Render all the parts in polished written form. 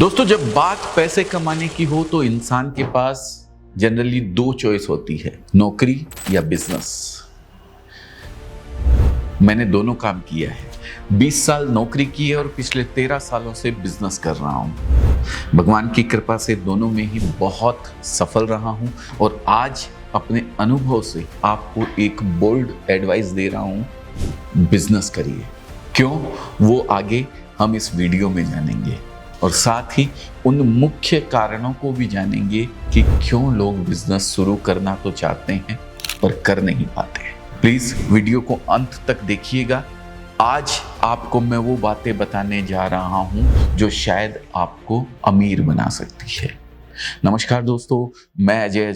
दोस्तों, जब बात पैसे कमाने की हो तो इंसान के पास जनरली दो चॉइस होती है, नौकरी या बिजनेस। मैंने दोनों काम किया है। 20 साल नौकरी की है और पिछले 13 सालों से बिजनेस कर रहा हूं। भगवान की कृपा से दोनों में ही बहुत सफल रहा हूं और आज अपने अनुभव से आपको एक बोल्ड एडवाइस दे रहा हूं, बिजनेस करिए। क्यों, वो आगे हम इस वीडियो में जानेंगे और साथ ही उन मुख्य कारणों को भी जानेंगे कि क्यों लोग बिजनेस शुरू करना तो चाहते हैं पर कर नहीं पाते हैं। प्लीज वीडियो को अंत तक देखिएगा। आज आपको मैं वो बातें बताने जा रहा हूं जो शायद आपको अमीर बना सकती है। नमस्कार दोस्तों, मैं अजय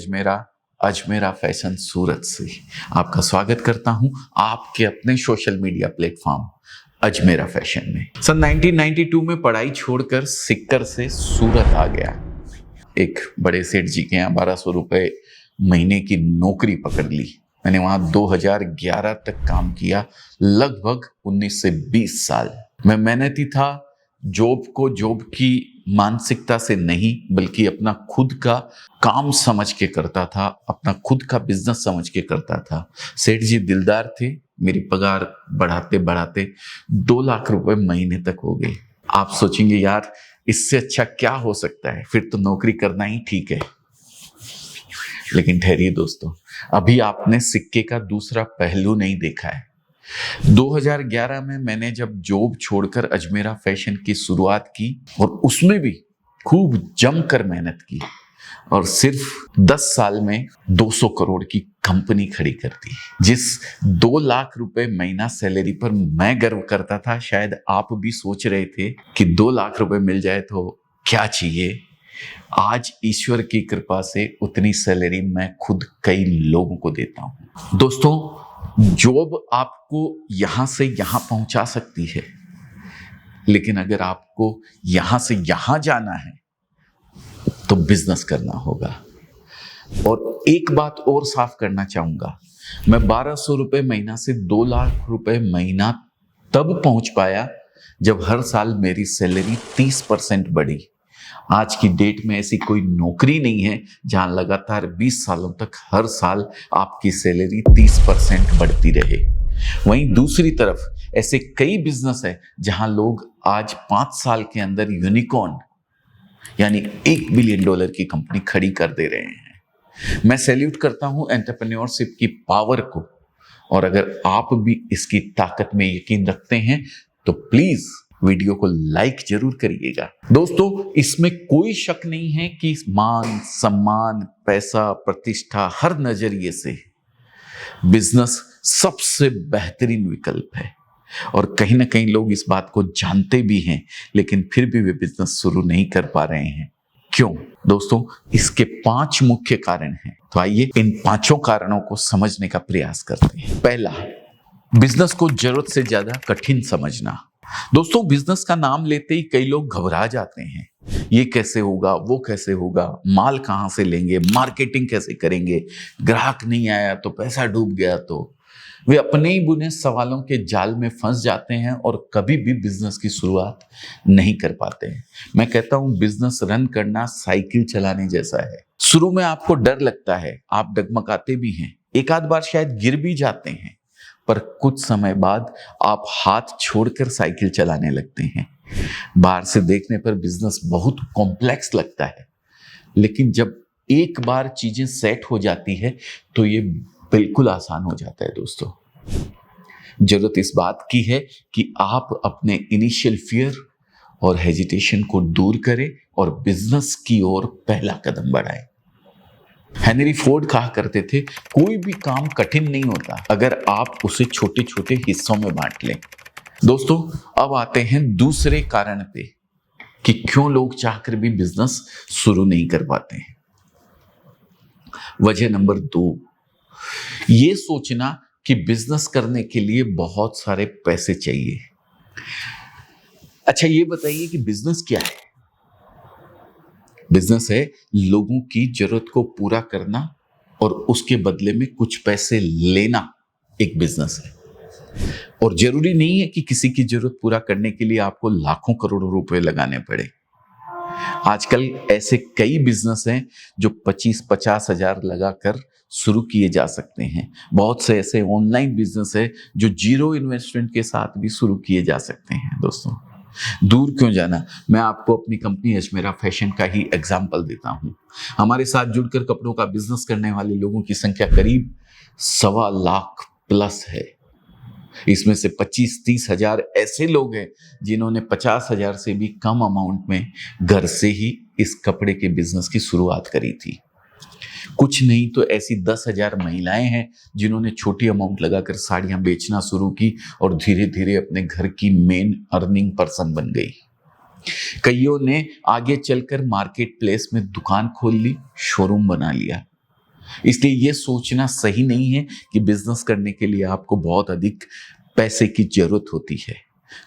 अजमेरा फैशन सूरत से आपका स्वागत करता हूं आपके अपने social media platform Ajmera fashion में। सन 1992 में पढ़ाई छोड़कर सिक्कर से सूरत आ गया। एक बड़े सेठ जी के यहाँ 1200 रुपए महीने की नौकरी पकड़ ली। मैंने वहां 2011 तक काम किया, लगभग 19 से 20 साल। मैं मेहनती था, जॉब की मानसिकता से नहीं बल्कि अपना खुद का काम समझ के करता था, अपना खुद का बिजनेस समझ के करता था। सेठ जी दिलदार थे, मेरी पगार बढ़ाते बढ़ाते 2 लाख रुपए महीने तक हो गए। आप सोचेंगे यार इससे अच्छा क्या हो सकता है, फिर तो नौकरी करना ही ठीक है। लेकिन ठहरिए दोस्तों, अभी आपने सिक्के का दूसरा पहलू नहीं देखा है। 2011 में मैंने जब जॉब छोड़कर अजमेरा फैशन की शुरुआत की और उसमें भी खूब जमकर मेहनत की और सिर्फ 10 साल में 200 करोड़ की कंपनी खड़ी कर दी। जिस 2 लाख रुपए महीना सैलरी पर मैं गर्व करता था, शायद आप भी सोच रहे थे कि 2 लाख रुपए मिल जाए तो क्या चाहिए। आज ईश्वर की कृपा से उतनी सैलरी मैं खुद कई लोगों को देता हूं। दोस्तों, जॉब आपको यहां से यहां पहुंचा सकती है, लेकिन अगर आपको यहां से यहां जाना है तो बिजनेस करना होगा। और एक बात और साफ करना चाहूंगा, मैं 1200 रुपए महीना से 2 लाख रुपए महीना तब पहुंच पाया जब हर साल मेरी सैलरी 30% बढ़ी। आज की डेट में ऐसी कोई नौकरी नहीं है जहां लगातार 20 सालों तक हर साल आपकी सैलरी 30% बढ़ती रहे। वहीं दूसरी तरफ ऐसे कई बिजनेस है जहां लोग आज 5 साल के अंदर यूनिकॉर्न यानी $1 बिलियन की कंपनी खड़ी कर दे रहे हैं। मैं सैल्यूट करता हूं एंटरप्रेन्योरशिप की पावर को, और अगर आप भी इसकी ताकत में यकीन रखते हैं तो प्लीज वीडियो को लाइक जरूर करिएगा। दोस्तों, इसमें कोई शक नहीं है कि मान सम्मान, पैसा, प्रतिष्ठा, हर नजरिए से बिजनेस सबसे बेहतरीन विकल्प है। और कहीं ना कहीं लोग इस बात को जानते भी हैं, लेकिन फिर भी वे बिजनेस शुरू नहीं कर पा रहे हैं। क्यों दोस्तों? इसके 5 मुख्य कारण हैं। तो आइए इन 5 कारणों को समझने का प्रयास करते हैं। पहला, बिजनेस को जरूरत से ज्यादा कठिन समझना। दोस्तों, बिजनेस का नाम लेते ही कई लोग घबरा जाते हैं। ये कैसे होगा, वो कैसे होगा, माल कहां से लेंगे, मार्केटिंग कैसे करेंगे, ग्राहक नहीं आया तो, पैसा डूब गया तो। वे अपने ही बुने सवालों के जाल में फंस जाते हैं और कभी भी बिजनेस की शुरुआत नहीं कर पाते हैं। मैं कहता हूं बिजनेस रन करना साइकिल चलाने जैसा है। शुरू में आपको डर लगता है, आप डगमगाते भी हैं, एक आध बार शायद गिर भी जाते हैं, पर कुछ समय बाद आप हाथ छोड़कर साइकिल चलाने लगते हैं। बाहर से देखने पर बिजनेस बहुत कॉम्प्लेक्स लगता है, लेकिन जब एक बार चीजें सेट हो जाती है तो ये बिल्कुल आसान हो जाता है। दोस्तों, जरूरत इस बात की है कि आप अपने इनिशियल फियर और हेजिटेशन को दूर करें और बिजनेस की ओर पहला कदम बढ़ाएं। हेनरी फोर्ड कहा करते थे, कोई भी काम कठिन नहीं होता अगर आप उसे छोटे छोटे हिस्सों में बांट लें। दोस्तों, अब आते हैं दूसरे कारण पे कि क्यों लोग चाहकर भी बिजनेस शुरू नहीं कर पाते हैं। वजह नंबर 2, ये सोचना कि बिजनेस करने के लिए बहुत सारे पैसे चाहिए। अच्छा, ये बताइए कि बिजनेस क्या है? बिजनेस है लोगों की जरूरत को पूरा करना और उसके बदले में कुछ पैसे लेना, एक बिजनेस है। और जरूरी नहीं है कि किसी की जरूरत पूरा करने के लिए आपको लाखों करोड़ों रुपए लगाने पड़े। आजकल ऐसे कई बिजनेस हैं जो 25-50 हजार लगाकर शुरू किए जा सकते हैं। बहुत से ऐसे ऑनलाइन बिजनेस है जो जीरो इन्वेस्टमेंट के साथ भी शुरू किए जा सकते हैं। दोस्तों, दूर क्यों जाना, मैं आपको अपनी कंपनी अजमेरा फैशन का ही एग्जाम्पल देता हूं। हमारे साथ जुड़कर कपड़ों का बिजनेस करने वाले लोगों की संख्या करीब 1.25 लाख प्लस है। इसमें से 25-30 हजार ऐसे लोग हैं जिन्होंने 50 हजार से भी कम अमाउंट में घर से ही इस कपड़े के बिजनेस की शुरुआत करी थी। कुछ नहीं तो ऐसी 10,000 महिलाएं हैं जिन्होंने छोटी अमाउंट लगाकर साड़ियां बेचना शुरू की और धीरे धीरे अपने घर की मेन अर्निंग पर्सन बन गई। कईयों ने आगे चलकर मार्केट प्लेस में दुकान खोल ली, शोरूम बना लिया। इसलिए यह सोचना सही नहीं है कि बिजनेस करने के लिए आपको बहुत अधिक पैसे की जरूरत होती है।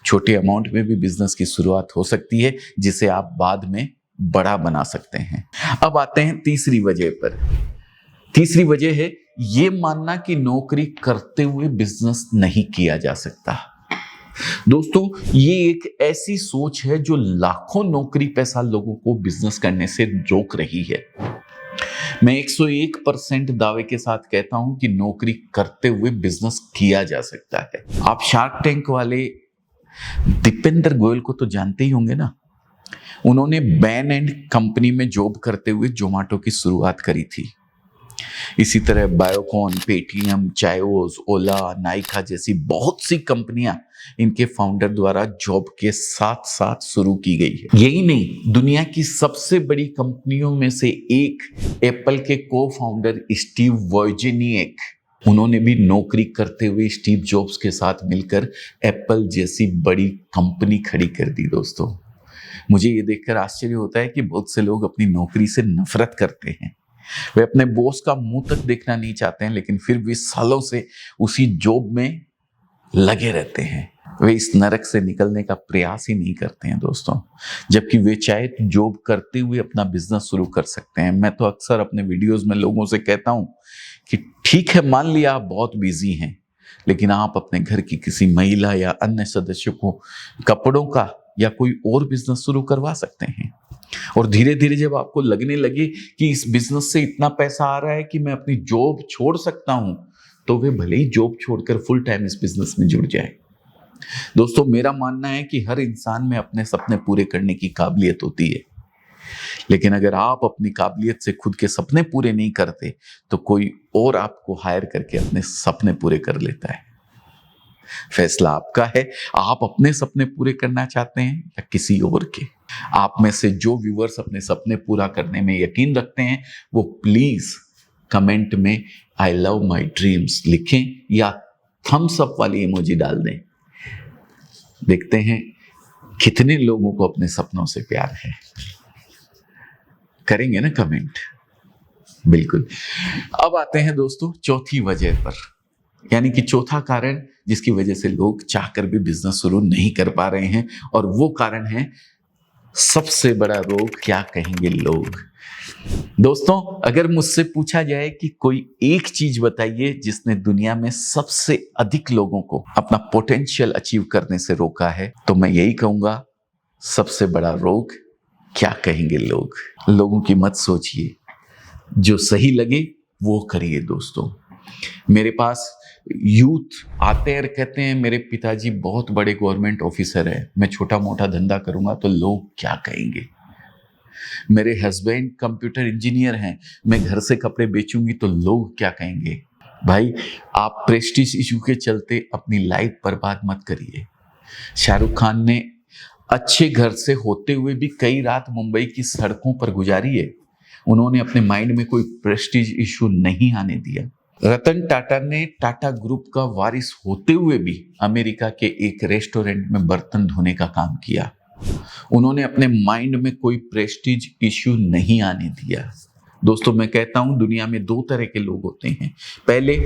छोटे अमाउंट में भी बिजनेस की शुरुआत हो सकती है जिसे आप बाद में बड़ा बना सकते हैं। अब आते हैं तीसरी वजह पर। तीसरी वजह है ये मानना कि नौकरी करते हुए बिजनेस नहीं किया जा सकता। दोस्तों, ये एक ऐसी सोच है जो लाखों नौकरी पेशा लोगों को बिजनेस करने से रोक रही है। मैं 101% दावे के साथ कहता हूं कि नौकरी करते हुए बिजनेस किया जा सकता है। आप शार्क टैंक वाले दीपेंद्र गोयल को तो जानते ही होंगे ना। उन्होंने बैन एंड कंपनी में जॉब करते हुए जोमेटो की शुरुआत करी थी। इसी तरह बायोकॉन, पेटीएम, चायोस, ओला, नाइका जैसी बहुत सी कंपनियां इनके फाउंडर द्वारा जॉब के साथ साथ शुरू की गई है। यही नहीं, दुनिया की सबसे बड़ी कंपनियों में से एक एप्पल के को फाउंडर स्टीव वोजिनिएक, उन्होंने भी नौकरी करते हुए स्टीव जॉब्स के साथ मिलकर एप्पल जैसी बड़ी कंपनी खड़ी कर दी। दोस्तों, मुझे ये देखकर आश्चर्य होता है कि बहुत से लोग अपनी नौकरी से नफरत करते हैं। वे अपने बॉस का मुंह तक देखना नहीं चाहते हैं, लेकिन फिर भी सालों से उसी जॉब में लगे रहते हैं। वे इस नरक से निकलने का प्रयास ही नहीं करते हैं दोस्तों, जबकि वे चाहे तो जॉब करते हुए अपना बिजनेस शुरू कर सकते हैं। मैं तो अक्सर अपने वीडियोस में लोगों से कहता हूं कि ठीक है, मान लिया आप बहुत बिजी हैं, लेकिन आप अपने घर की किसी महिला या अन्य सदस्य को कपड़ों का या कोई और बिजनेस शुरू करवा सकते हैं। और धीरे धीरे जब आपको लगने लगे कि इस बिजनेस से इतना पैसा आ रहा है कि मैं अपनी जॉब छोड़ सकता हूं, तो वे भले ही जॉब छोड़कर फुल टाइम इस बिजनेस में जुड़ जाए। दोस्तों, मेरा मानना है कि हर इंसान में अपने सपने पूरे करने की काबिलियत होती है, लेकिन अगर आप अपनी काबिलियत से खुद के सपने पूरे नहीं करते तो कोई और आपको हायर करके अपने सपने पूरे कर लेता है। फैसला आपका है, आप अपने सपने पूरे करना चाहते हैं या किसी और के। आप में से जो व्यूअर्स अपने सपने पूरा करने में यकीन रखते हैं वो प्लीज कमेंट में आई लव माई ड्रीम्स लिखें या थम्स अप वाली इमोजी डाल दें। देखते हैं कितने लोगों को अपने सपनों से प्यार है। करेंगे ना कमेंट? बिल्कुल। अब आते हैं दोस्तों चौथी वजह पर, यानी कि चौथा कारण जिसकी वजह से लोग चाहकर भी बिजनेस शुरू नहीं कर पा रहे हैं, और वो कारण है सबसे बड़ा रोग, क्या कहेंगे लोग। दोस्तों, अगर मुझसे पूछा जाए कि कोई एक चीज बताइए जिसने दुनिया में सबसे अधिक लोगों को अपना पोटेंशियल अचीव करने से रोका है, तो मैं यही कहूंगा, सबसे बड़ा रोग क्या कहेंगे लोग। लोगों की मत सोचिए, जो सही लगे वो करिए। दोस्तों, मेरे पास यूथ आते हैं और कहते हैं मेरे पिताजी बहुत बड़े गवर्नमेंट ऑफिसर हैं, मैं छोटा मोटा धंधा करूंगा तो लोग क्या कहेंगे। मेरे हस्बैंड कंप्यूटर इंजीनियर हैं, मैं घर से कपड़े बेचूंगी तो लोग क्या कहेंगे। भाई, आप प्रेस्टीज इशू के चलते अपनी लाइफ बर्बाद मत करिए। शाहरुख खान ने अच्छे घर से होते हुए भी कई रात मुंबई की सड़कों पर गुजारी है। उन्होंने अपने माइंड में कोई प्रेस्टीज इशू नहीं आने दिया। रतन टाटा ने टाटा ग्रुप का वारिस होते हुए भी अमेरिका के एक रेस्टोरेंट में बर्तन धोने का काम किया। उन्होंने अपने माइंड में कोई प्रेस्टीज इश्यू नहीं आने दिया। दोस्तों, मैं कहता हूं दुनिया में दो तरह के लोग होते हैं। पहले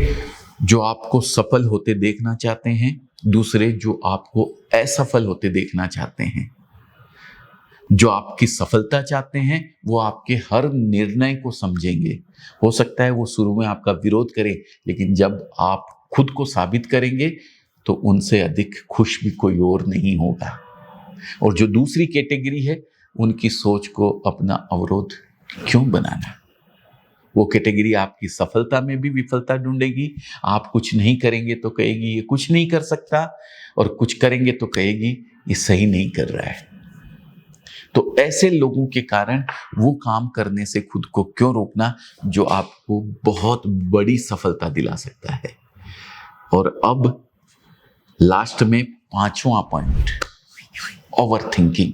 जो आपको सफल होते देखना चाहते हैं, दूसरे जो आपको असफल होते देखना चाहते हैं। जो आपकी सफलता चाहते हैं वो आपके हर निर्णय को समझेंगे। हो सकता है वो शुरू में आपका विरोध करें, लेकिन जब आप खुद को साबित करेंगे तो उनसे अधिक खुश भी कोई और नहीं होगा। और जो दूसरी कैटेगरी है उनकी सोच को अपना अवरोध क्यों बनाना? वो कैटेगरी आपकी सफलता में भी विफलता ढूंढेगी। आप कुछ नहीं करेंगे तो कहेगी ये कुछ नहीं कर सकता, और कुछ करेंगे तो कहेगी ये सही नहीं कर रहा है। तो ऐसे लोगों के कारण वो काम करने से खुद को क्यों रोकना जो आपको बहुत बड़ी सफलता दिला सकता है। और अब लास्ट में 5वां पॉइंट, ओवर थिंकिंग।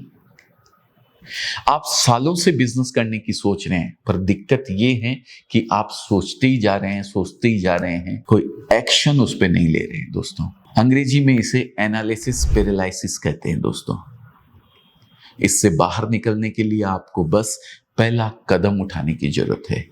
आप सालों से बिजनेस करने की सोच रहे हैं, पर दिक्कत ये है कि आप सोचते ही जा रहे हैं, सोचते ही जा रहे हैं, कोई एक्शन उस पर नहीं ले रहे हैं। दोस्तों, अंग्रेजी में इसे एनालिसिस पैरालिसिस कहते हैं। दोस्तों, इससे बाहर निकलने के लिए आपको बस पहला कदम उठाने की जरूरत है।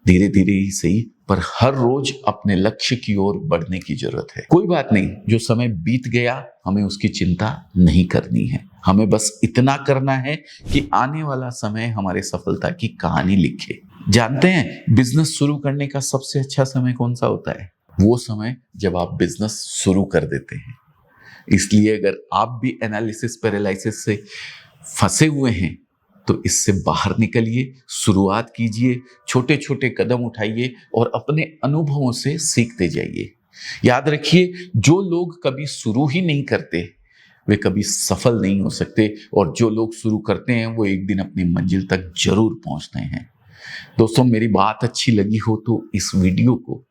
धीरे धीरे ही सही, पर हर रोज अपने लक्ष्य की ओर बढ़ने की जरूरत है। कोई बात नहीं, जो समय बीत गया हमें उसकी चिंता नहीं करनी है। हमें बस इतना करना है कि आने वाला समय हमारे सफलता की कहानी लिखे। जानते हैं बिजनेस शुरू करने का सबसे अच्छा समय कौन सा होता है? वो समय जब आप बिजनेस शुरू कर देते हैं। इसलिए अगर आप भी एनालिसिस पैरालिसिस से फंसे हुए हैं तो इससे बाहर निकलिए, शुरुआत कीजिए, छोटे छोटे कदम उठाइए और अपने अनुभवों से सीखते जाइए। याद रखिए, जो लोग कभी शुरू ही नहीं करते वे कभी सफल नहीं हो सकते, और जो लोग शुरू करते हैं वो एक दिन अपनी मंजिल तक जरूर पहुंचते हैं। दोस्तों, मेरी बात अच्छी लगी हो तो इस वीडियो को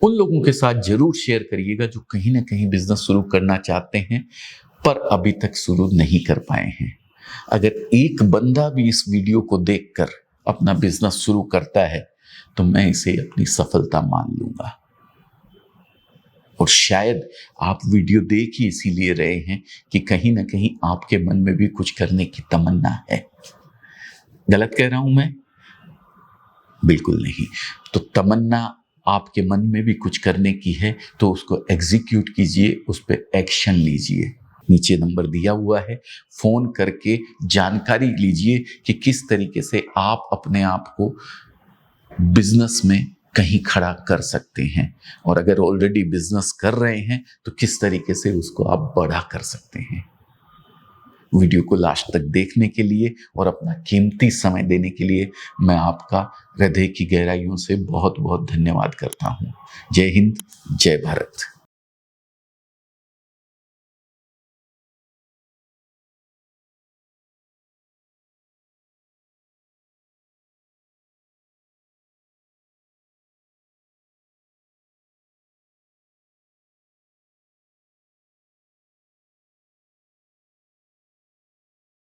उन लोगों के साथ जरूर शेयर करिएगा जो कहीं ना कहीं बिजनेस शुरू करना चाहते हैं पर अभी तक शुरू नहीं कर पाए हैं। अगर एक बंदा भी इस वीडियो को देखकर अपना बिजनेस शुरू करता है तो मैं इसे अपनी सफलता मान लूंगा। और शायद आप वीडियो देख ही इसीलिए रहे हैं कि कहीं ना कहीं आपके मन में भी कुछ करने की तमन्ना है। गलत कह रहा हूं मैं? बिल्कुल नहीं। तो तमन्ना आपके मन में भी कुछ करने की है तो उसको एग्जीक्यूट कीजिए, उस पर एक्शन लीजिए। नीचे नंबर दिया हुआ है, फोन करके जानकारी लीजिए कि किस तरीके से आप अपने आप को बिजनेस में कहीं खड़ा कर सकते हैं, और अगर ऑलरेडी बिजनेस कर रहे हैं तो किस तरीके से उसको आप बड़ा कर सकते हैं। वीडियो को लास्ट तक देखने के लिए और अपना कीमती समय देने के लिए मैं आपका हृदय की गहराइयों से बहुत बहुत धन्यवाद करता हूं। जय हिंद, जय भारत।